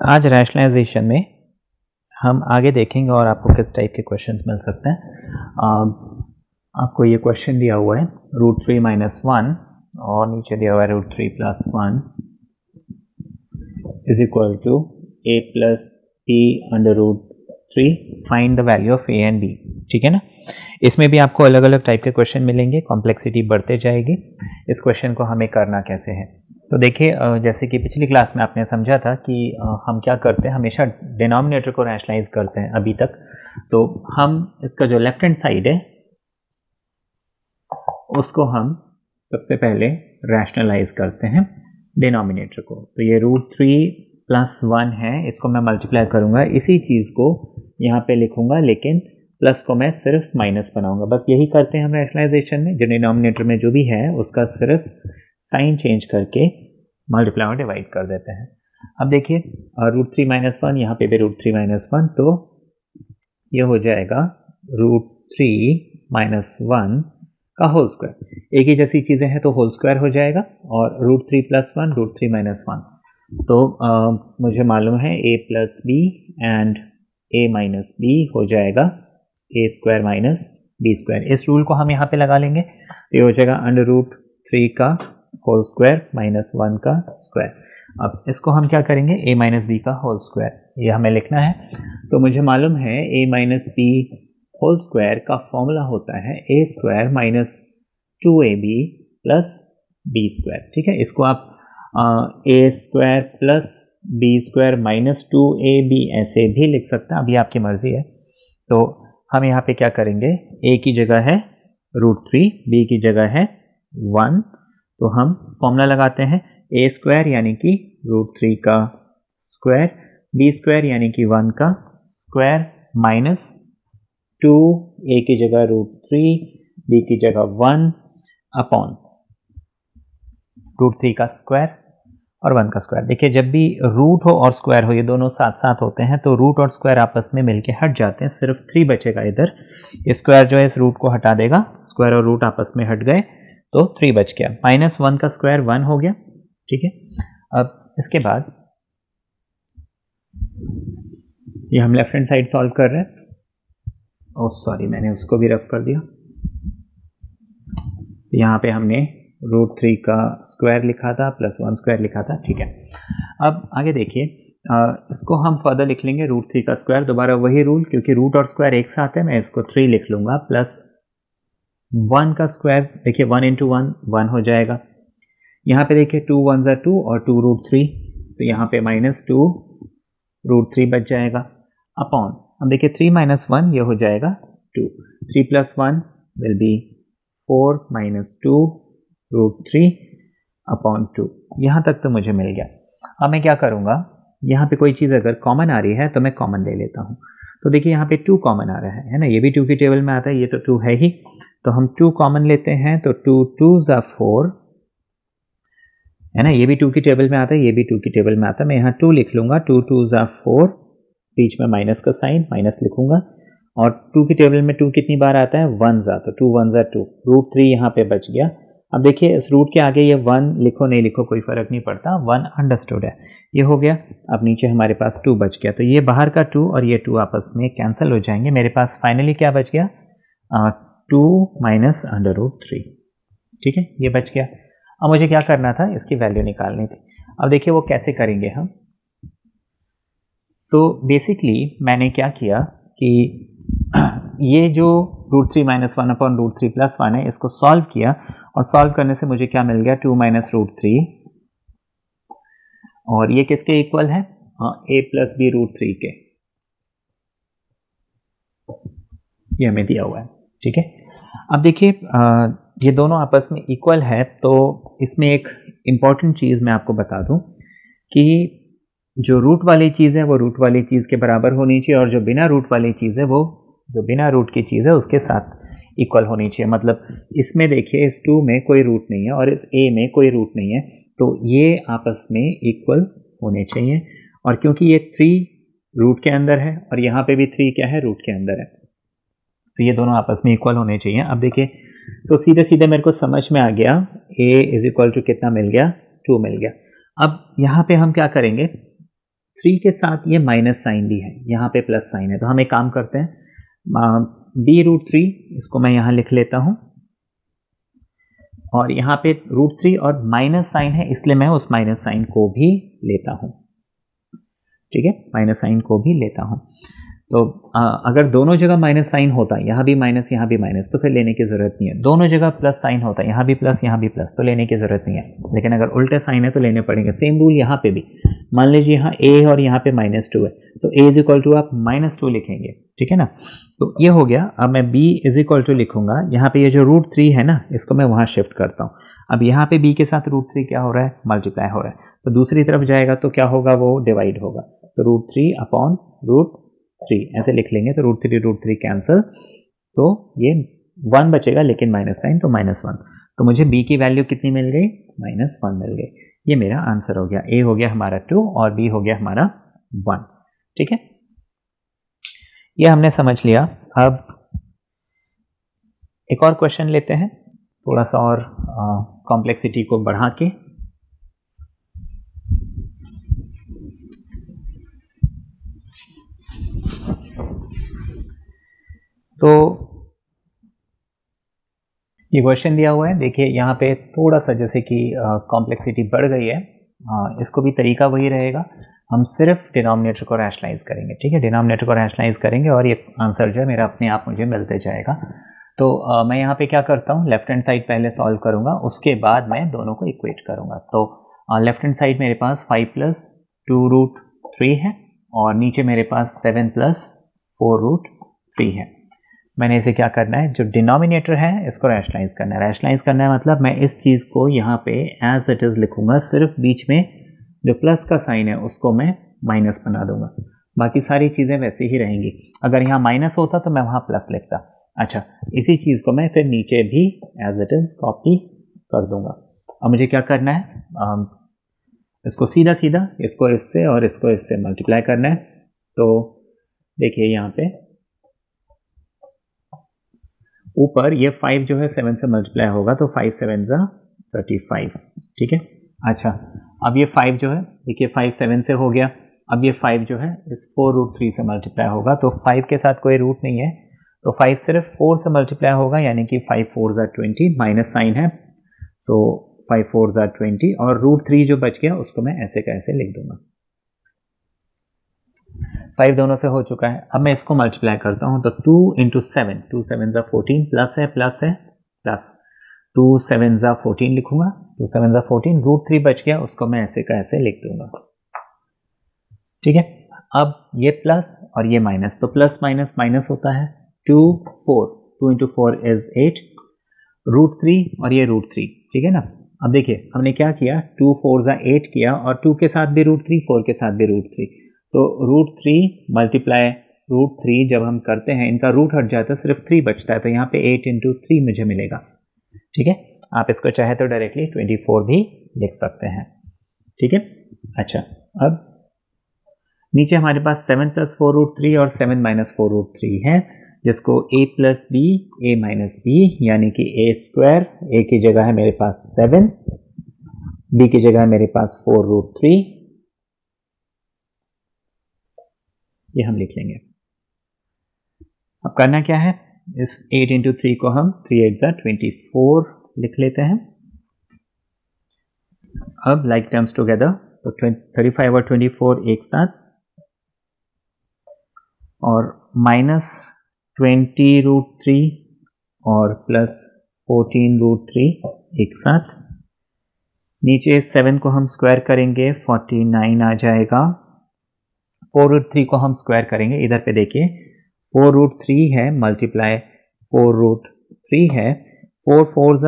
आज रैशनलाइजेशन में हम आगे देखेंगे और आपको किस टाइप के क्वेश्चंस मिल सकते हैं। आपको ये क्वेश्चन दिया हुआ है √3 - 1 और नीचे दिया हुआ है √3 + 1 is equal to a + b √3 find the value of a and b। ठीक है ना। इसमें भी आपको अलग अलग टाइप के क्वेश्चन मिलेंगे, कॉम्प्लेक्सिटी बढ़ते जाएगी। इस क्वेश्चन को हमें करना कैसे है, तो देखिए जैसे कि पिछली क्लास में आपने समझा था कि हम क्या करते हैं, हमेशा डिनोमिनेटर को रैशनलाइज करते हैं अभी तक। तो हम इसका जो लेफ्ट हैंड साइड है उसको हम सबसे पहले रैशनलाइज करते हैं डिनोमिनेटर को। तो ये √3 + 1 है, इसको मैं मल्टीप्लाई करूंगा, इसी चीज़ को यहाँ पे लिखूंगा, लेकिन प्लस को मैं सिर्फ माइनस बनाऊंगा। बस यही करते हैं हम रैशनलाइजेशन में, जो डिनोमिनेटर में जो भी है उसका सिर्फ साइन चेंज करके मल्टीप्लाई और डिवाइड कर देते हैं। अब देखिए √3 - 1, यहाँ पे भी √3 - 1, तो ये हो जाएगा √3 - 1 का होल स्क्वायर। एक ही जैसी चीज़ें हैं तो होल स्क्वायर हो जाएगा, और √3 + 1 √3 - 1। तो मुझे मालूम है a + b and a - b हो जाएगा a² - b²। इस रूल को हम यहाँ पे लगा लेंगे, तो ये हो जाएगा √3 का होल स्क्वायर -1 का स्क्वायर। अब इसको हम क्या करेंगे, a - b का होल स्क्वायर, ये हमें लिखना है। तो मुझे मालूम है a - b होल स्क्वायर का फॉर्मूला होता है a² - 2ab + b²। ठीक है, इसको आप a² + b² - 2ab ऐसे भी लिख सकते हैं, अभी आपकी मर्जी है। तो हम यहाँ पे क्या करेंगे, a की जगह है √3, b की जगह है 1, तो हम फॉर्मूला लगाते हैं a² यानी कि √3 का स्क्वायर, b² यानी कि 1 का स्क्वायर माइनस 2, a की जगह √3, b की जगह 1 अपॉन √3 का स्क्वायर और 1 का स्क्वायर। देखिए जब भी रूट हो और स्क्वायर हो, ये दोनों साथ साथ होते हैं, तो रूट और स्क्वायर आपस में मिलके हट जाते हैं, सिर्फ 3 बचेगा इधर। स्क्वायर जो है इस रूट को हटा देगा, स्क्वायर और रूट आपस में हट गए तो 3 बच गया। -1 का स्क्वायर 1 हो गया। ठीक है, अब इसके बाद ये हम लेफ्ट हैंड साइड सॉल्व कर रहे हैं। ओह सॉरी, मैंने उसको भी रफ कर दिया। यहाँ पे हमने √3 का स्क्वायर लिखा था + 1² लिखा था। ठीक है, अब आगे देखिए, इसको हम फर्दर लिख लेंगे √3 का स्क्वायर, दोबारा वही रूल, क्योंकि रूट और स्क्वायर एक साथ है, मैं इसको 3 लिख लूँगा, प्लस 1 का स्क्वायर, देखिए 1 × 1 1 हो जाएगा। यहाँ पे देखिए 2 × 1 = 2 और 2 √3, तो यहाँ पे -2 √3 बच जाएगा अपॉन, अब देखिए 3 - 1 ये हो जाएगा 2, 3 + 1 विल बी 4 - 2 √3 अपॉन 2। यहाँ तक तो मुझे मिल गया। अब मैं क्या करूँगा, यहाँ पे कोई चीज़ अगर कॉमन आ रही है तो मैं कॉमन ले लेता हूँ। तो देखिए यहाँ पे 2 कॉमन आ रहा है ना, ये भी 2 की टेबल में आता है, ये तो 2 है ही, तो हम 2 कॉमन लेते हैं, तो 2 2s are 4 है ना, ये भी 2 की टेबल में आता है, ये भी 2 की टेबल में आता है। मैं यहाँ 2 लिख लूँगा, 2 2s are 4, बीच में माइनस का साइन, माइनस लिखूँगा, और 2 की टेबल में 2 कितनी बार आता है, 1s आता है, 2 1s are 2, √3 यहाँ पे बच गया। अब देखिए इस रूट के आगे ये 1 लिखो नहीं लिखो कोई फ़र्क नहीं पड़ता, 1 अंडरस्टूड है, ये हो गया। अब नीचे हमारे पास 2 बच गया, तो ये बाहर का 2 और ये 2 आपस में कैंसिल हो जाएंगे। मेरे पास फाइनली क्या बच गया, 2 - √3। ठीक है, ये बच गया। अब मुझे क्या करना था, इसकी वैल्यू निकालनी थी। अब देखिए वो कैसे करेंगे हम, तो बेसिकली मैंने क्या किया कि ये जो √3 - 1 अपॉन √3 + 1 है, इसको सॉल्व किया, और सॉल्व करने से मुझे क्या मिल गया, 2 - √3, और ये किसके इक्वल है, a + b √3 के, ये हमें दिया हुआ है। ठीक है, अब देखिए ये दोनों आपस में इक्वल है, तो इसमें एक इम्पॉर्टेंट चीज़ मैं आपको बता दूं कि जो रूट वाली चीज़ है वो रूट वाली चीज़ के बराबर होनी चाहिए, और जो बिना रूट वाली चीज़ है वो जो बिना रूट की चीज़ है उसके साथ इक्वल होनी चाहिए। मतलब इसमें देखिए इस 2 में कोई रूट नहीं है और इस a में कोई रूट नहीं है, तो ये आपस में इक्वल होने चाहिए। और क्योंकि ये 3 रूट के अंदर है और यहाँ पे भी 3 क्या है, रूट के अंदर है, तो ये दोनों आपस में इक्वल होने चाहिए। अब देखिए तो सीधे सीधे मेरे को समझ में आ गया, a = कितना मिल गया, 2 मिल गया। अब यहाँ पे हम क्या करेंगे, 3 के साथ ये माइनस साइन भी है, यहाँ पे प्लस साइन है, तो हम एक काम करते हैं, b√3 इसको मैं यहाँ लिख लेता हूँ, और यहाँ पे √3 और माइनस साइन है, इसलिए मैं उस माइनस साइन को भी लेता हूँ। ठीक है, माइनस साइन को भी लेता हूँ। तो अगर दोनों जगह माइनस साइन होता, यहाँ भी माइनस यहाँ भी माइनस, तो फिर लेने की ज़रूरत नहीं है। दोनों जगह प्लस साइन होता, यहाँ भी प्लस यहाँ भी प्लस, तो लेने की ज़रूरत नहीं है। लेकिन अगर उल्टे साइन है तो लेने पड़ेंगे। सेम रूल यहाँ पे भी, मान लीजिए यहाँ a और यहाँ पे -2 है, तो a इज इक्वल टू आप -2 लिखेंगे। ठीक है ना, तो ये हो गया। अब मैं b इज इक्वल टू लिखूंगा, यहाँ पे ये जो √3 है ना, इसको मैं वहाँ शिफ्ट करता हूँ। अब यहाँ पे b के साथ √3 क्या हो रहा है, मल्टीप्लाई हो रहा है, तो दूसरी तरफ जाएगा तो क्या होगा, वो डिवाइड होगा, तो √3 अपॉन √3 ऐसे लिख लेंगे, तो √3 कैंसिल, तो ये 1 बचेगा, लेकिन माइनस साइन, तो -1। तो मुझे b की वैल्यू कितनी मिल गई, -1 मिल गई। ये मेरा आंसर हो गया। a हो गया हमारा 2 और b हो गया हमारा 1। ठीक है, ये हमने समझ लिया। अब एक और क्वेश्चन लेते हैं, थोड़ा सा और कॉम्प्लेक्सिटी को बढ़ा के। तो ये क्वेश्चन दिया हुआ है, देखिए यहाँ पे थोड़ा सा जैसे कि कॉम्प्लेक्सिटी बढ़ गई है, इसको भी तरीका वही रहेगा, हम सिर्फ डिनोमिनेटर को रैशनलाइज करेंगे। ठीक है, डिनोमिनेटर को रैशनलाइज करेंगे और ये आंसर जो है मेरा अपने आप मुझे मिलते जाएगा। तो मैं यहाँ पे क्या करता हूँ, लेफ्ट हैंड साइड पहले सॉल्व करूँगा, उसके बाद मैं दोनों को इक्वेट करूँगा। तो लेफ्ट हैंड साइड मेरे पास 5 + 2√3 है, और नीचे मेरे पास 7 + 4√3 है। मैंने इसे क्या करना है, जो डिनोमिनेटर है इसको रैशनलाइज करना है। रैशनलाइज करना है मतलब मैं इस चीज़ को यहाँ पे एज इट इज़ लिखूँगा, सिर्फ बीच में जो प्लस का साइन है उसको मैं माइनस बना दूंगा, बाकी सारी चीज़ें वैसे ही रहेंगी। अगर यहाँ माइनस होता तो मैं वहाँ प्लस लिखता। अच्छा, इसी चीज़ को मैं फिर नीचे भी एज इट इज़ कॉपी कर दूंगा। अब मुझे क्या करना है, इसको सीधा सीधा इसको इससे और इसको इससे मल्टीप्लाई करना है। तो देखिए यहाँ पे ऊपर ये 5 जो है 7 से मल्टीप्लाई होगा, तो 5 × 7 = 35। ठीक है, अच्छा, अब ये 5 जो है, देखिए 5 7 से हो गया, अब ये 5 जो है इस 4√3 से मल्टीप्लाई होगा, तो 5 के साथ कोई रूट नहीं है, तो 5 सिर्फ 4 से मल्टीप्लाई होगा, यानी कि 5 × 4 = 20, माइनस साइन है, तो 5 × 4 = 20, और √3 जो बच गया उसको मैं ऐसे का ऐसे लिख दूंगा। 5 दोनों से हो चुका है। अब मैं इसको मल्टीप्लाई करता हूँ, तो 2 × 7, 2 × 7 = 14, प्लस है प्लस है प्लस, 2 × 7 = 14 लिखूंगा, 2 × 7 = 14, √3 बच गया, उसको मैं ऐसे का ऐसे लिख दूंगा। ठीक है, अब ये प्लस और ये माइनस, तो प्लस माइनस माइनस होता है। 2 4, 2 × 4 = 8, √3 और ये √3। ठीक है ना, अब देखिए हमने क्या किया, 2 4 = 8 किया, और 2 के साथ भी √3, 4 के साथ भी √3, तो √3 मल्टीप्लाई √3 जब हम करते हैं, इनका रूट हट जाता है, सिर्फ 3 बचता है, तो यहाँ पे 8 × 3 मुझे मिलेगा। ठीक है, आप इसको चाहे तो डायरेक्टली 24 भी लिख सकते हैं। ठीक है, अच्छा, अब नीचे हमारे पास 7 + 4√3 और 7 - 4√3 है, जिसको a + b, a - b, यानी कि a², a की जगह है मेरे पास 7, b की जगह है मेरे पास 4√3, ये हम लिख लेंगे। अब करना क्या है, इस 8 × 3 को हम 3 × 8 = 24 लिख लेते हैं। अब लाइक टर्म्स टुगेदर, तो 35 और 24 एक साथ, और -20√3 और +14√3 एक साथ। नीचे 7 को हम स्क्वायर करेंगे, 49 आ जाएगा। 4√3 को हम स्क्वायर करेंगे, इधर पे देखिए 4√3 है मल्टीप्लाई 4√3 है, 4 4 =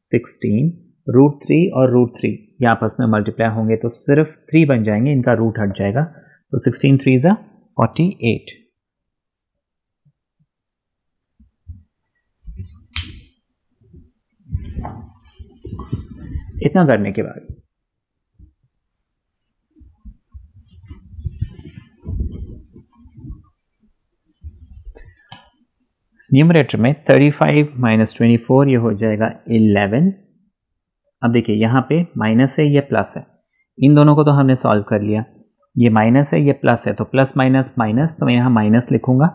16, √3 और √3 ये आपस में मल्टीप्लाई होंगे तो सिर्फ 3 बन जाएंगे, इनका रूट हट जाएगा, तो 16 3 = 48। इतना करने के बाद न्यूमरेटर में 35 - 24 ये हो जाएगा 11। अब देखिए यहाँ पे माइनस है, ये प्लस है, इन दोनों को तो हमने सॉल्व कर लिया। ये माइनस है, ये प्लस है, तो प्लस माइनस माइनस, तो मैं यहाँ माइनस लिखूंगा।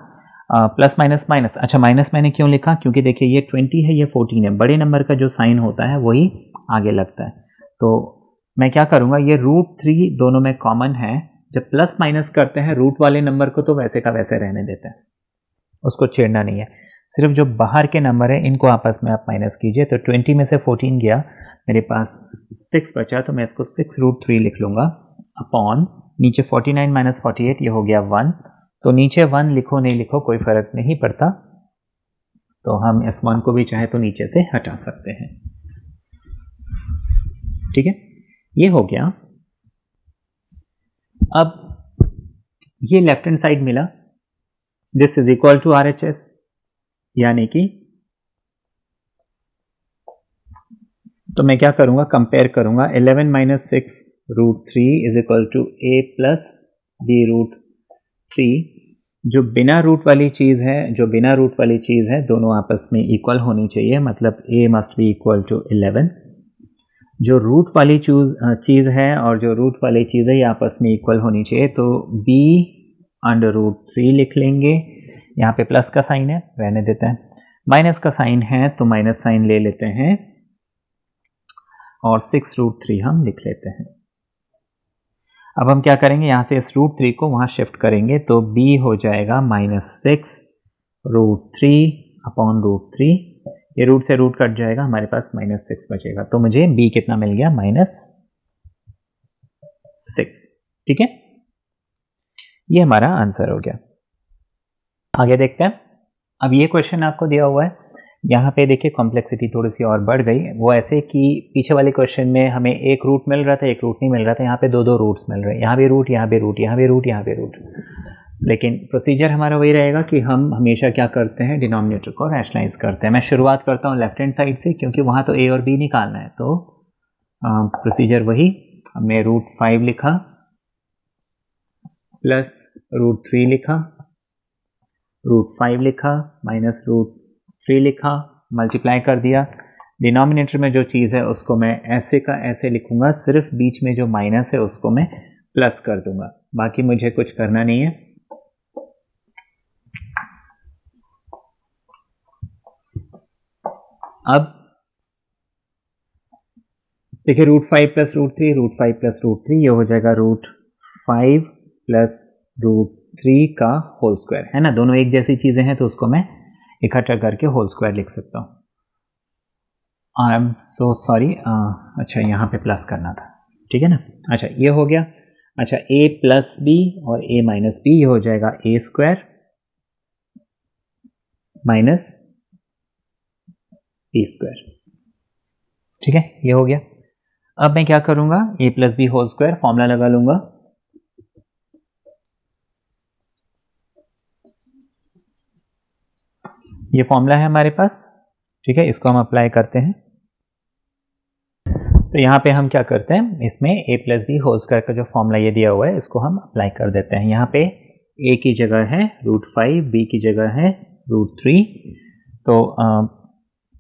प्लस माइनस माइनस, अच्छा माइनस मैंने क्यों लिखा, क्योंकि देखिए ये 20 है, ये 14 है, बड़े नंबर का जो साइन होता है वही आगे लगता है। तो मैं क्या करूँगा, ये √3 दोनों में कॉमन है, जब प्लस माइनस करते हैं रूट वाले नंबर को तो वैसे का वैसे रहने देते हैं, उसको छेड़ना नहीं है। सिर्फ जो बाहर के नंबर है इनको आपस में आप माइनस कीजिए। तो 20 में से 14 गया, मेरे पास 6 बचा, तो मैं इसको 6√3 लिख लूँगा अपॉन नीचे 49 माइनस 48, ये हो गया 1। तो नीचे 1 लिखो नहीं लिखो कोई फर्क नहीं पड़ता, तो हम इस 1 को भी चाहे तो नीचे से हटा सकते हैं। ठीक है, ये हो गया। अब ये लेफ्ट हैंड साइड मिला, this is equal to RHS, यानी कि तो मैं क्या करूंगा, कंपेयर करूंगा 11 minus 6√3 is equal to a plus b√3। जो बिना रूट वाली चीज़ है, दोनों आपस में इक्वल होनी चाहिए, मतलब a must be equal to 11। जो रूट वाली चीज़ है और जो रूट वाली चीज़ है ये आपस में इक्वल होनी चाहिए, तो b√3 लिख लेंगे। यहाँ पे प्लस का साइन है, रहने देते हैं। माइनस का साइन है तो माइनस साइन ले लेते हैं, और 6√3 हम लिख लेते हैं। अब हम क्या करेंगे, यहाँ से इस √3 को वहाँ शिफ्ट करेंगे, तो b हो जाएगा -6√3 अपॉन √3। ये रूट से रूट कट जाएगा, हमारे पास -6 बचेगा, तो मुझे b कितना मिल गया, -6। ठीक है, ये हमारा आंसर हो गया। आगे देखते हैं। अब ये क्वेश्चन आपको दिया हुआ है, यहाँ पे देखिए कॉम्प्लेक्सिटी थोड़ी सी और बढ़ गई। वो ऐसे कि पीछे वाले क्वेश्चन में हमें एक रूट मिल रहा था, एक रूट नहीं मिल रहा था, यहाँ पे दो रूट्स मिल रहे हैं, यहाँ भी रूट, यहाँ भी रूट, यहाँ भी रूट, यहाँ भी रूट। लेकिन प्रोसीजर हमारा वही रहेगा कि हम हमेशा क्या करते हैं, डिनोमिनेटर को रैशनलाइज करते हैं। मैं शुरुआत करता हूँ लेफ्ट हैंड साइड से, क्योंकि वहाँ तो a और b निकालना है, तो प्रोसीजर वही, हमने √5 लिखा प्लस √3 लिखा, √5 लिखा माइनस √3 लिखा, मल्टीप्लाई कर दिया। डिनोमिनेटर में जो चीज़ है उसको मैं ऐसे का ऐसे लिखूंगा, सिर्फ बीच में जो माइनस है उसको मैं प्लस कर दूंगा, बाकी मुझे कुछ करना नहीं है। अब देखिए √5 प्लस √3, √5 प्लस √3, ये हो जाएगा √5 प्लस √3 का होल स्क्वायर, है ना। दोनों एक जैसी चीज़ें हैं तो उसको मैं इकट्ठा करके होल स्क्वायर लिख सकता हूँ। आई एम सो सॉरी, अच्छा यहाँ पे प्लस करना था, ठीक है ना। अच्छा ये हो गया। अच्छा a प्लस बी और a माइनस बी, ये हो जाएगा a² माइनस b², ठीक है, ये हो गया। अब मैं क्या करूँगा, a plus B whole square formula लगा लूँगा। ये फॉर्मूला है हमारे पास, ठीक है, इसको हम अप्लाई करते हैं। तो यहाँ पे हम क्या करते हैं, इसमें a plus B whole square का जो फॉर्मूला ये दिया हुआ है इसको हम अप्लाई कर देते हैं। यहाँ पे a की जगह है √5, b की जगह है √3, तो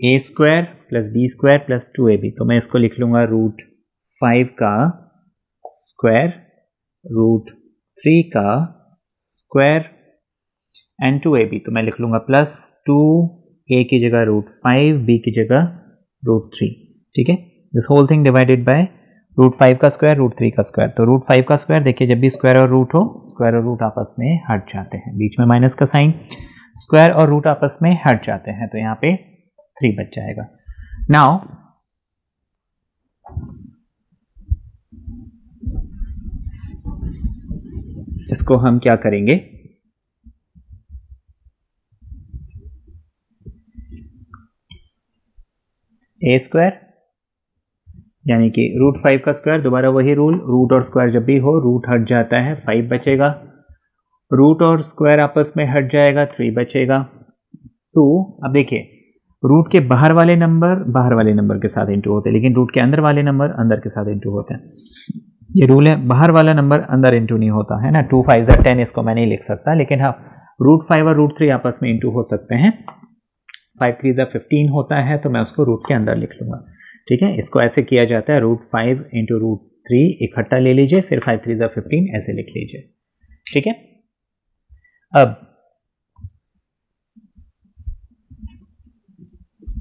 a² plus b² plus 2ab, तो मैं इसको लिख लूँगा √5 का स्क्वायर, √3 का स्क्वायर एंड 2ab, तो मैं लिख लूँगा प्लस 2a की जगह √5, b की जगह √3, ठीक है। This whole thing divided by √5 का स्क्वायर, √3 का स्क्वायर। तो √5 का स्क्वायर देखिए, जब भी स्क्वायर और रूट हो, स्क्वायर और रूट आपस में हट जाते हैं, बीच में माइनस का साइन, स्क्वायर और रूट आपस में हट जाते हैं, तो यहाँ पे 3 बच जाएगा। नाउ इसको हम क्या करेंगे, a² यानी कि √5 का स्क्वायर, दोबारा वही रूल, रूट और स्क्वायर जब भी हो रूट हट जाता है, 5 बचेगा, रूट और स्क्वायर आपस में हट जाएगा, 3 बचेगा। 2, अब देखिए रूट के बाहर वाले नंबर के साथ इंटू होते हैं, लेकिन रूट के अंदर वाले नंबर अंदर के साथ इंटू होते हैं। ये रूल है, बाहर वाला नंबर अंदर इंटू नहीं होता है ना। 2 5 10, इसको मैं नहीं लिख सकता, लेकिन हाँ √5 और √3 आपस में इंटू हो सकते हैं। 5 3 15 होता है, तो मैं उसको रूट के अंदर लिख लूँगा, ठीक है। इसको ऐसे किया जाता है, √5 इंटू 3 इकट्ठा ले लीजिए, फिर 5 3 15 ऐसे लिख लीजिए। ठीक है, अब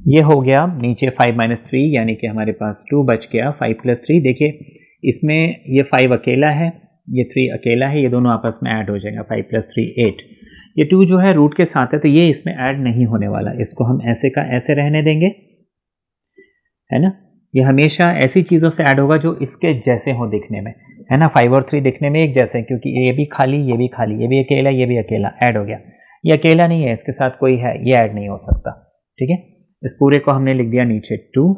ये हो गया नीचे 5 - 3 यानी कि हमारे पास 2 बच गया। 5 + 3 देखिए इसमें ये 5 अकेला है, ये 3 अकेला है, ये दोनों आपस में ऐड हो जाएगा। 5 + 3 8। ये 2 जो है रूट के साथ है तो ये इसमें ऐड नहीं होने वाला, इसको हम ऐसे का ऐसे रहने देंगे, है ना। ये हमेशा ऐसी चीज़ों से ऐड होगा जो इसके जैसे हो दिखने में, है ना। 5 और 3 दिखने में एक जैसे हैं क्योंकि ये भी खाली, ये भी खाली, ये भी अकेला, ये भी अकेला, ऐड हो गया। ये अकेला नहीं है, इसके साथ कोई है, ये ऐड नहीं हो सकता। ठीक है, इस पूरे को हमने लिख दिया नीचे 2।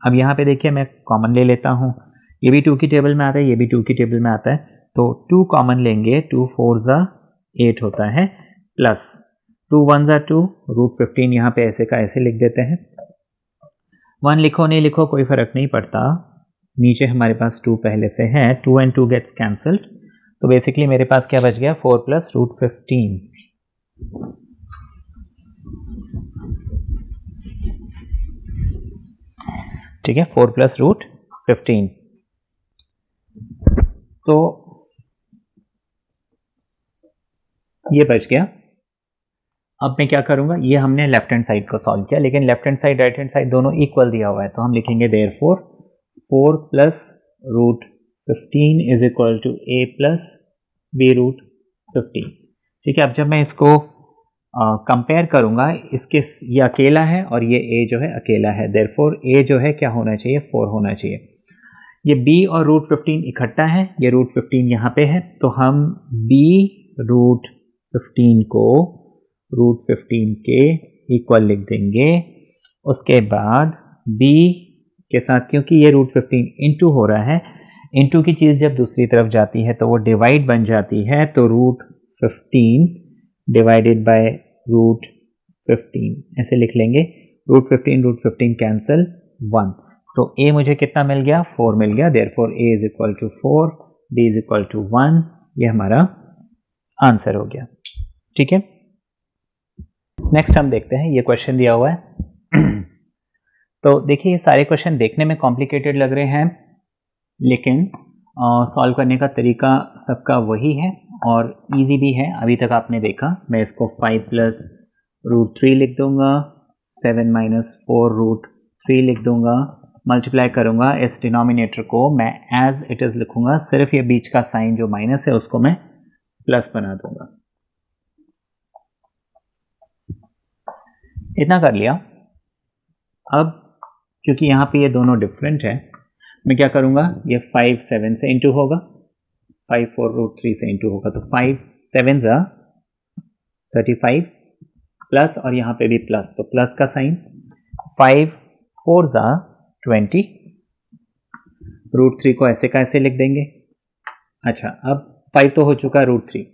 अब यहाँ पे देखिए मैं कॉमन ले लेता हूँ, ये भी 2 की टेबल में आता है, ये भी 2 की टेबल में आता है, तो 2 कॉमन लेंगे। 2 4 ज़ा 8 होता है, प्लस 2 1 ज़ा 2, रूट 15 यहाँ पे ऐसे का ऐसे लिख देते हैं। 1 लिखो नहीं लिखो कोई फ़र्क नहीं पड़ता, नीचे हमारे पास 2 पहले से है, 2 and 2 गेट्स कैंसल्ड, तो बेसिकली मेरे पास क्या बच गया 4 + √15। ठीक है, 4 + √15। तो ये बच गया। अब मैं क्या करूंगा, ये हमने लेफ्ट हैंड साइड को सॉल्व किया, लेकिन left hand side right hand side दोनों इक्वल दिया हुआ है, तो हम लिखेंगे therefore 4 + √15 is equal to a + b√15। ठीक है, अब जब मैं इसको कंपेयर करूंगा, इसके ये अकेला है और ये a जो है अकेला है, देयरफॉर a जो है क्या होना चाहिए 4 होना चाहिए। ये b और √15 इकट्ठा है, ये √15 यहाँ पे है, तो हम b√15 को √15 के इक्वल लिख देंगे। उसके बाद b के साथ, क्योंकि ये √15 इंटू हो रहा है, इंटू की चीज़ जब दूसरी तरफ जाती है तो वो डिवाइड बन जाती है, तो √15 डिवाइडेड बाय √15 ऐसे लिख लेंगे। √15 कैंसिल 1, तो a मुझे कितना मिल गया 4 मिल गया, therefore a is equal to 4, b is equal to 1। ये हमारा आंसर हो गया। ठीक है, नेक्स्ट हम देखते हैं, ये क्वेश्चन दिया हुआ है। तो देखिए ये सारे क्वेश्चन देखने में कॉम्प्लिकेटेड लग रहे हैं, लेकिन सॉल्व करने का तरीका सबका वही है और इजी भी है। अभी तक आपने देखा, मैं इसको 5 + √3 लिख दूंगा, 7 - 4 √3 लिख दूंगा, मल्टीप्लाई करूंगा, इस डिनोमिनेटर को मैं एज इट इज़ लिखूंगा, सिर्फ ये बीच का साइन जो माइनस है उसको मैं प्लस बना दूंगा। इतना कर लिया। अब क्योंकि यहाँ पे ये दोनों डिफरेंट है, मैं क्या करूँगा, ये 5 7 से इंटू होगा, 5 4 √3 से इंटू होगा, तो 5 7 ज़ा 35 प्लस, और यहाँ पे भी प्लस, तो प्लस का साइन, 5 4 ज़ा 20, √3 को ऐसे का ऐसे लिख देंगे। अच्छा, अब 5 तो हो चुका √3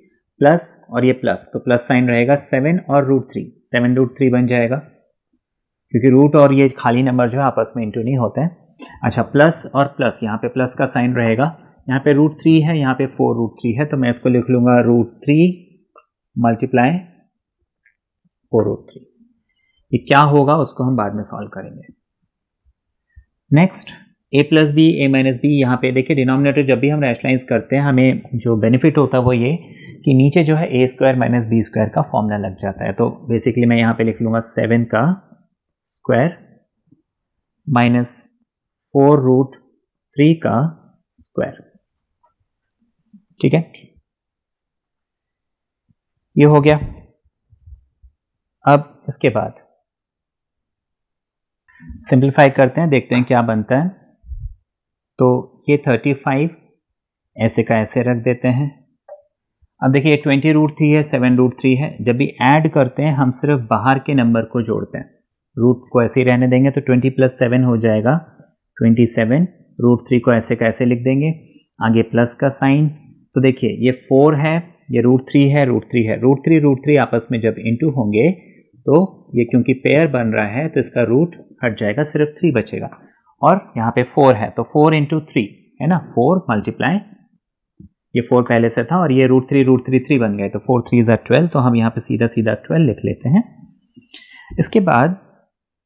प्लस, और ये प्लस, तो प्लस साइन रहेगा, 7 और √3, 7 √3 बन जाएगा, क्योंकि रूट और ये खाली नंबर जो है आपस में इंटू नहीं होते हैं। अच्छा, प्लस और प्लस, यहाँ पे प्लस का साइन रहेगा, यहाँ पे √3 है, यहाँ पे 4 √3 है, तो मैं इसको लिख लूँगा √3 मल्टीप्लाई 4 √3। ये क्या होगा उसको हम बाद में सॉल्व करेंगे। Next a + b, a - b, यहाँ पे देखिए डिनोमिनेटर जब भी हम रैशनलाइज करते हैं हमें जो बेनिफिट होता है वो ये कि नीचे जो है a² - b² का फॉर्मूला लग जाता है। तो बेसिकली मैं यहाँ पे लिख लूँगा 7 का स्क्वायर माइनस 4 √3 का स्क्वायर। ठीक है, ये हो गया। अब इसके बाद सिंप्लीफाई करते हैं, देखते हैं क्या बनता है। तो ये 35 ऐसे का ऐसे रख देते हैं। अब देखिए 20 √3 है, 7 √3 है, जब भी ऐड करते हैं हम सिर्फ बाहर के नंबर को जोड़ते हैं, रूट को ऐसे ही रहने देंगे, तो 20 + 7 हो जाएगा 27, √3 को ऐसे का ऐसे लिख देंगे, आगे प्लस का साइन। तो देखिए ये 4 है, ये √3 है, √3 है, √3 आपस में जब इंटू होंगे तो ये क्योंकि पेयर बन रहा है तो इसका रूट हट जाएगा, सिर्फ 3 बचेगा, और यहाँ पे 4 है तो 4 × 3 है ना, 4 मल्टीप्लाई, ये 4 पहले से था और ये √3 3 बन गए, तो 4 3 ज़ा 12, तो हम यहाँ पे सीधा सीधा 12 लिख लेते हैं। इसके बाद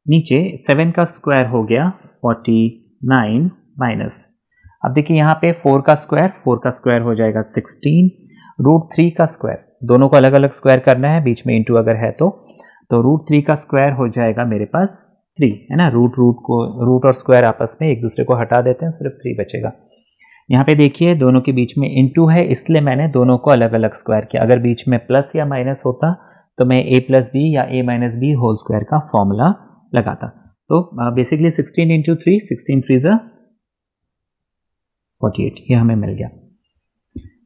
नीचे 7 का स्क्वायर हो गया 49 माइनस, अब देखिए यहाँ पे 4 का स्क्वायर हो जाएगा 16, √3 का स्क्वायर, दोनों को अलग अलग स्क्वायर करना है, बीच में इंटू अगर है तो √3 का स्क्वायर हो जाएगा मेरे पास 3, है ना। रूट और स्क्वायर आपस में एक दूसरे को हटा देते हैं, सिर्फ 3 बचेगा। यहाँ पे देखिए दोनों के बीच में इंटू है, इसलिए मैंने दोनों को अलग अलग स्क्वायर किया। अगर बीच में प्लस या माइनस होता तो मैं a + b या a - b होल स्क्वायर का फॉर्मूला लगाता। तो बेसिकली 16 × 3, 16 3 = 48, ये हमें मिल गया।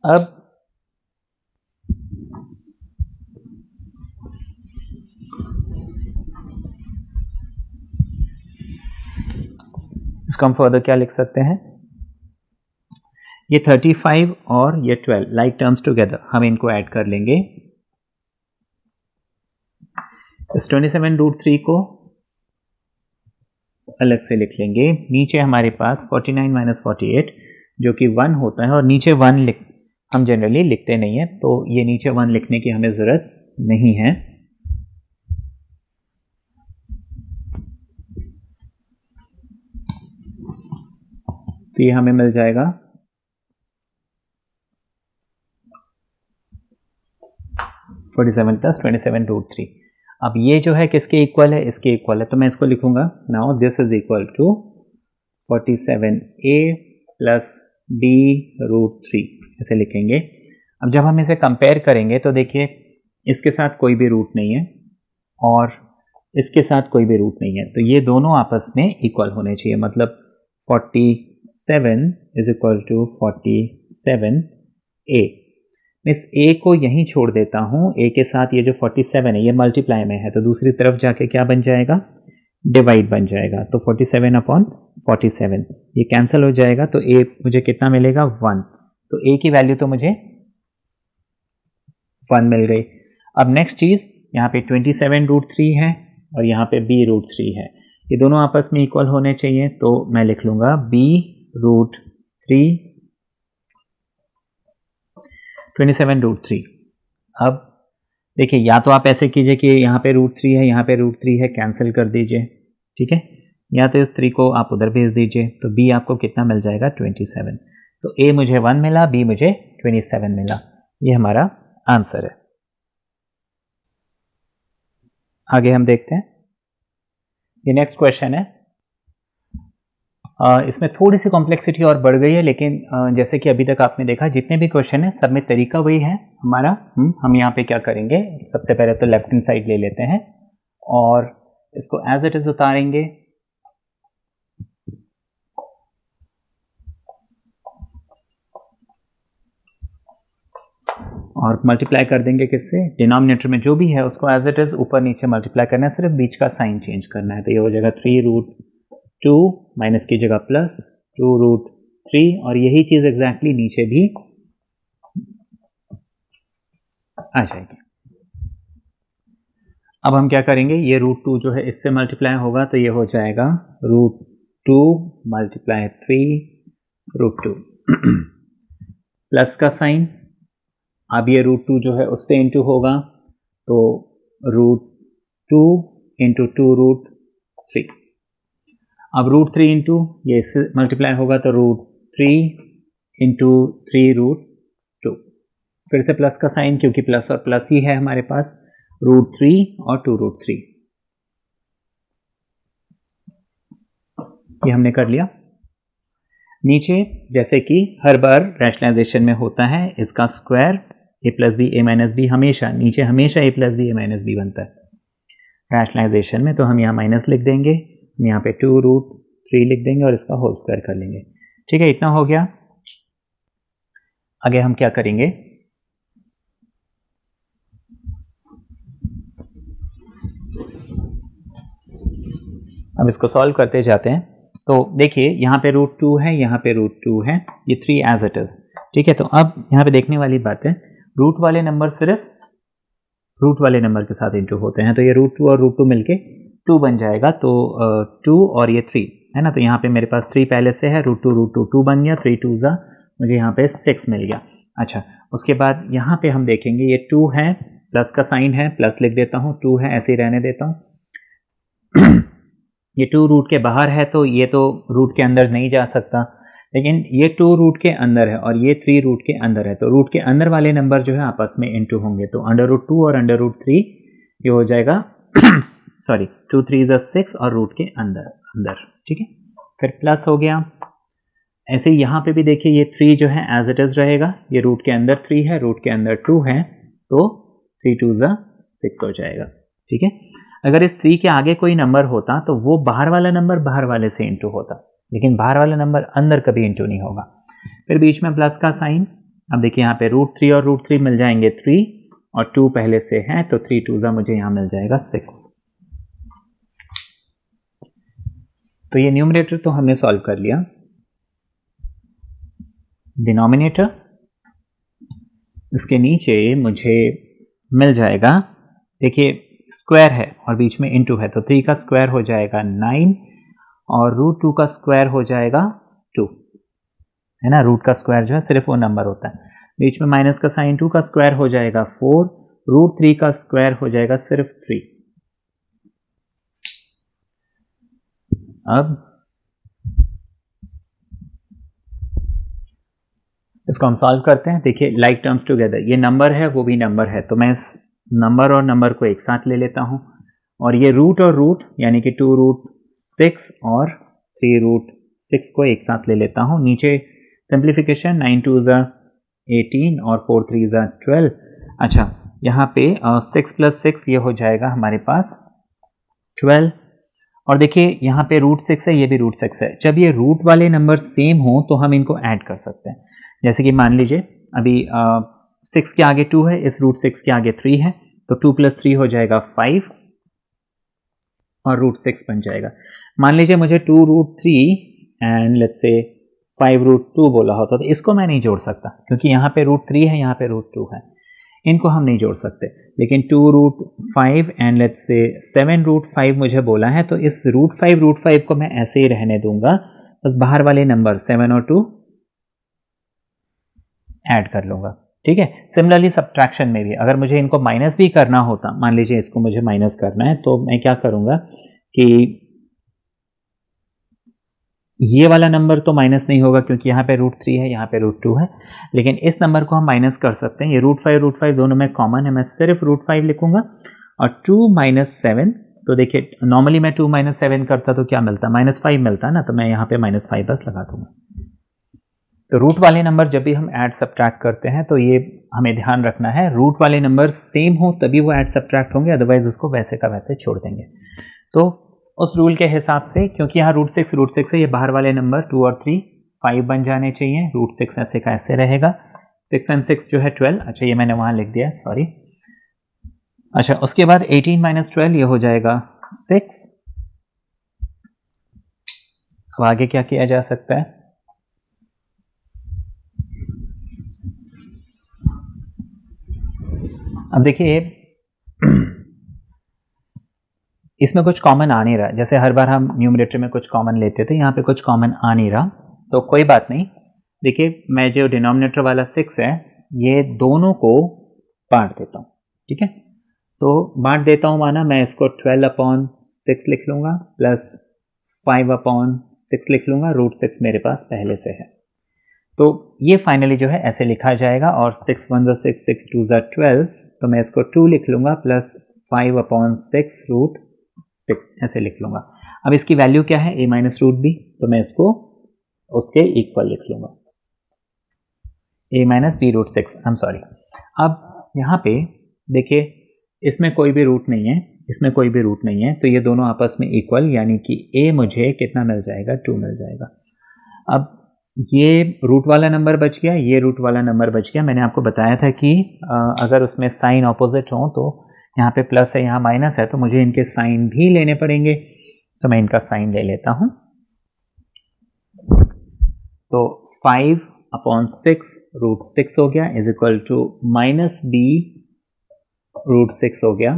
अब इसको हम फर्दर क्या लिख सकते हैं, ये 35 और ये 12 लाइक टर्म्स टुगेदर, हम इनको ऐड कर लेंगे। इस 27 √3 को अलग से लिख लेंगे। नीचे हमारे पास 49 - 48 जो कि 1 होता है, और नीचे 1 हम जनरली लिखते नहीं है, तो ये नीचे 1 लिखने की हमें ज़रूरत नहीं है। तो ये हमें मिल जाएगा 47 + 27 √3। अब ये जो है किसके इक्वल है, इसके इक्वल है, तो मैं इसको लिखूंगा now this is equal to 47a + d √3, ऐसे लिखेंगे। अब जब हम इसे कंपेयर करेंगे तो देखिए इसके साथ कोई भी रूट नहीं है और इसके साथ कोई भी रूट नहीं है, तो ये दोनों आपस में इक्वल होने चाहिए। मतलब 47 = 47a। मैं इस a को यहीं छोड़ देता हूँ, a के साथ ये जो 47 है ये मल्टीप्लाई में है, तो दूसरी तरफ जाके क्या बन जाएगा, डिवाइड बन जाएगा। तो 47/47 ये कैंसिल हो जाएगा, तो a मुझे कितना मिलेगा, 1। तो a की वैल्यू तो मुझे 1 मिल गई। अब नेक्स्ट चीज़, यहाँ पे 27 √3 है और यहाँ पे b √3 है, ये दोनों आपस में इक्वल होने चाहिए, तो मैं लिख लूँगा b √3 27 √3। अब देखिए या तो आप ऐसे कीजिए कि यहाँ पे √3 है, यहाँ पे √3 है, कैंसिल कर दीजिए, ठीक है, या तो इस 3 को आप उधर भेज दीजिए, तो b आपको कितना मिल जाएगा, 27। तो a मुझे 1 मिला, b मुझे 27 मिला, ये हमारा आंसर है। आगे हम देखते हैं, ये नेक्स्ट क्वेश्चन है। इसमें थोड़ी सी कॉम्प्लेक्सिटी और बढ़ गई है, लेकिन जैसे कि अभी तक आपने देखा जितने भी क्वेश्चन है सब में तरीका वही है हमारा। हम यहाँ पे क्या करेंगे, सबसे पहले तो लेफ्ट हैंड साइड ले लेते हैं और इसको एज इट इज उतारेंगे, और मल्टीप्लाई कर देंगे किससे, डिनोमिनेटर में जो भी है उसको एज इट इज ऊपर नीचे मल्टीप्लाई करना है, सिर्फ बीच का साइन चेंज करना है। तो ये हो जाएगा 3√2 माइनस की जगह प्लस 2√3, और यही चीज एग्जैक्टली नीचे भी आ जाएगी। अब हम क्या करेंगे, ये √2 जो है इससे मल्टीप्लाई होगा, तो ये हो जाएगा √2 × 3√2 प्लस का साइन। अब ये √2 जो है उससे इंटू होगा, तो √2 × 2√3। अब √3 इंटू ये इससे मल्टीप्लाई होगा, तो √3 × 3√2, फिर से प्लस का साइन, क्योंकि प्लस और प्लस ही है हमारे पास, √3 और 2√3, ये हमने कर लिया। नीचे जैसे कि हर बार रैशनलाइजेशन में होता है, इसका square a + b a - b हमेशा नीचे हमेशा a + b a - b बनता है रैशनलाइजेशन में, तो हम यहाँ माइनस लिख देंगे, यहाँ पे 2√3 लिख देंगे और इसका होल स्क्वायर कर लेंगे। ठीक है, इतना हो गया। आगे हम क्या करेंगे, अब इसको सॉल्व करते जाते हैं। तो देखिए यहाँ पे √2 है, यहाँ पे √2 है, ये 3 एज इट इज। ठीक है, तो अब यहाँ पे देखने वाली बात है, रूट वाले नंबर सिर्फ रूट वाले नंबर के साथ इंटू होते हैं, तो ये √2 और √2 मिलके 2 बन जाएगा। तो 2 और ये 3 है ना, तो यहाँ पे मेरे पास 3 पहले से है, √2 2 बन गया, 3 2 ज़ा मुझे यहाँ पे 6 मिल गया। अच्छा, उसके बाद यहाँ पे हम देखेंगे ये 2 है, प्लस का साइन है, प्लस लिख देता हूँ, 2 है ऐसे ही रहने देता हूँ। ये 2 रूट के बाहर है, तो ये तो रूट के अंदर नहीं जा सकता, लेकिन ये 2 रूट के अंदर है और ये 3 रूट के अंदर है, तो रूट के अंदर वाले नंबर जो है आपस में इनटू होंगे, तो √2 और √3 ये हो जाएगा सॉरी 2 3 is 6 और रूट के अंदर, ठीक है। फिर प्लस हो गया। ऐसे ही यहाँ पे भी देखिए ये 3 जो है एज इट इज रहेगा, ये रूट के अंदर 3 है, रूट के अंदर 2 है, तो 3 2 is 6 हो जाएगा, ठीक है। अगर इस 3 के आगे कोई नंबर होता तो वो बाहर वाला नंबर बाहर वाले से इंटू होता, लेकिन बाहर वाला नंबर अंदर कभी इंटू नहीं होगा। फिर बीच में प्लस का साइन। अब देखिए यहाँ पे √3 और √3 मिल जाएंगे 3 और 2 पहले से है, तो 3 2 जा मुझे यहाँ मिल जाएगा 6। तो ये न्यूमरेटर तो हमने सॉल्व कर लिया। डिनोमिनेटर, इसके नीचे मुझे मिल जाएगा, देखिए स्क्वायर है और बीच में इंटू है, तो 3 का स्क्वायर हो जाएगा 9 और √2 का स्क्वायर हो जाएगा 2, है ना। रूट का स्क्वायर जो है सिर्फ वो नंबर होता है। बीच में माइनस का साइन, 2 का स्क्वायर हो जाएगा 4, √3 का स्क्वायर हो जाएगा सिर्फ 3। अब इसको हम सॉल्व करते हैं। देखिए लाइक टर्म्स टुगेदर, ये नंबर है वो भी नंबर है, तो मैं इस नंबर और नंबर को एक साथ ले लेता हूं, और ये रूट और रूट यानी कि 2√6 और 3√6 को एक साथ ले लेता हूं। नीचे सिंप्लीफिकेशन, 9 2 is 18 और 4 3 is 12। अच्छा, यहाँ पे 6 + 6 ये हो जाएगा हमारे पास 12, और देखिए यहाँ पे √6 है, ये भी √6 है। जब ये रूट वाले नंबर सेम हो तो हम इनको ऐड कर सकते हैं। जैसे कि मान लीजिए अभी 6 के आगे 2 है, इस √6 के आगे 3 है, तो 2 + 3 हो जाएगा 5 और √6 बन जाएगा। मान लीजिए मुझे 2√3 एंड लेट्स से 5√2 बोला होता, तो इसको मैं नहीं जोड़ सकता क्योंकि यहाँ पे √3 है, यहाँ पे √2 है, इनको हम नहीं जोड़ सकते। लेकिन 2√5 एंड लेट्स से 7√5 मुझे बोला है, तो इस √5 को मैं ऐसे ही रहने दूंगा, बस बाहर वाले नंबर 7 और 2 ऐड कर लूंगा, ठीक है। सिमिलरली सब्ट्रैक्शन में भी अगर मुझे इनको माइनस भी करना होता, मान लीजिए इसको मुझे माइनस करना है, तो मैं क्या करूंगा कि ये वाला नंबर तो माइनस नहीं होगा क्योंकि यहाँ पे √3 है, यहाँ पे √2 है, लेकिन इस नंबर को हम माइनस कर सकते हैं। ये √5 दोनों में कॉमन है, मैं सिर्फ √5 लिखूंगा, और 2 - 7, तो देखिए नॉर्मली मैं 2 - 7 करता तो क्या मिलता, -5 मिलता ना, तो मैं यहाँ पे -5 बस लगा दूंगा। तो रूट वाले नंबर जब भी हम ऐड सब्ट्रैक्ट करते हैं तो ये हमें ध्यान रखना है, रूट वाले नंबर सेम हो तभी वो ऐड सब्ट्रैक्ट होंगे, अदरवाइज उसको वैसे का वैसे छोड़ देंगे। तो उस रूल के हिसाब से, क्योंकि यहाँ √6 है, ये बाहर वाले नंबर 2 और 3 5 बन जाने चाहिए, √6 ऐसे का ऐसे रहेगा, 6 और 6 जो है 12। अच्छा, ये मैंने वहाँ लिख दिया, सॉरी। अच्छा, उसके बाद 18 - 12 ये हो जाएगा 6। अब आगे क्या किया जा सकता है, अब देखिए इसमें कुछ कॉमन आ नहीं रहा, जैसे हर बार हम न्यूमरेटर में कुछ कॉमन लेते थे, यहाँ पे कुछ कॉमन आ नहीं रहा, तो कोई बात नहीं। देखिए मैं जो डिनोमिनेटर वाला 6 है, ये दोनों को बांट देता हूँ, ठीक है। तो बांट देता हूँ माना मैं इसको 12/6 लिख लूँगा, प्लस 5/6 लिख लूँगा, √6 मेरे पास पहले से है, तो ये फाइनली जो है ऐसे लिखा जाएगा। और 6 1 = 6, 6 2 = 12, तो मैं इसको 2 लिख लूँगा, प्लस 5/6 √6 ऐसे लिख लूँगा। अब इसकी वैल्यू क्या है, a - √b, तो मैं इसको उसके इक्वल लिख लूँगा, a - b √6, I am sorry. अब यहाँ पे देखिए इसमें कोई भी रूट नहीं है, इसमें कोई भी रूट नहीं है, तो ये दोनों आपस में इक्वल, यानी कि a मुझे कितना मिल जाएगा, 2 मिल जाएगा। अब ये रूट वाला नंबर बच गया, ये रूट वाला नंबर बच गया। मैंने आपको बताया था कि अगर उसमें साइन ऑपोजिट हो, तो यहाँ पे प्लस है, यहाँ माइनस है, तो मुझे इनके साइन भी लेने पड़ेंगे, तो मैं इनका साइन ले लेता हूँ। तो 5/6 √6 हो गया, इज इक्वल टू -b √6 हो गया।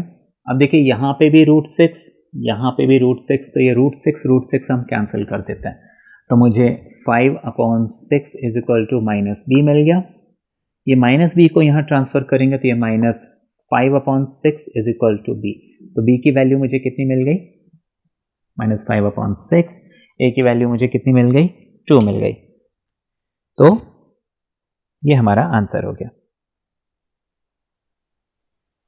अब देखिए यहाँ पे भी √6, यहाँ पे भी √6, तो ये √6 हम कैंसिल कर देते हैं, तो मुझे 5/6 इज इक्वल टू -b मिल गया। ये -b को यहाँ ट्रांसफर करेंगे तो ये -5/6 इज इक्वल टू b, तो b की वैल्यू मुझे कितनी मिल गई, -5/6, a की वैल्यू मुझे कितनी मिल गई, 2 मिल गई। तो ये हमारा आंसर हो गया।